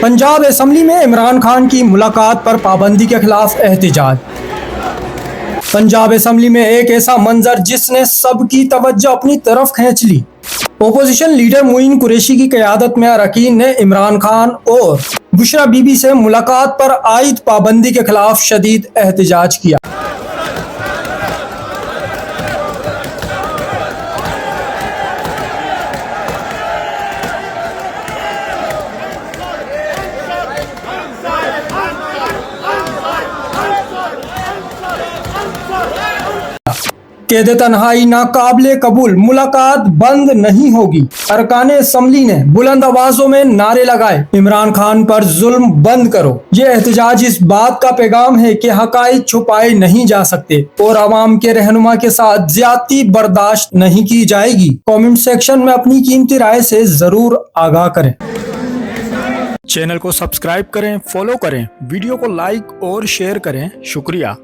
Punjab assembly में इमरान खान की मुलाकात पर पाबंदी के खिलाफ एहतजाज। पंजाब असेंबली में एक ऐसा मंजर जिसने सबकी तवज्जो अपनी तरफ खींच ली। ओपोजिशन लीडर मोइन कुरैशी की क़यादत में अरकान ने इमरान खान और बुशरा बीबी से मुलाकात पर आयद पाबंदी के खिलाफ शदीद एहतजाज किया। कैद तन्हाई नाकाबिले कबूल, मुलाकात बंद नहीं होगी। अरकान असम्बली ने बुलंद आवाजों में नारे लगाए, इमरान खान पर जुल्म बंद करो। ये एहतजाज इस बात का पैगाम है कि हकाइक छुपाए नहीं जा सकते और आवाम के रहनुमा के साथ ज्यादती बर्दाश्त नहीं की जाएगी। कमेंट सेक्शन में अपनी कीमती राय से जरूर आगाह करें। चैनल को सब्सक्राइब करें, फॉलो करें, वीडियो को लाइक और शेयर करें। शुक्रिया।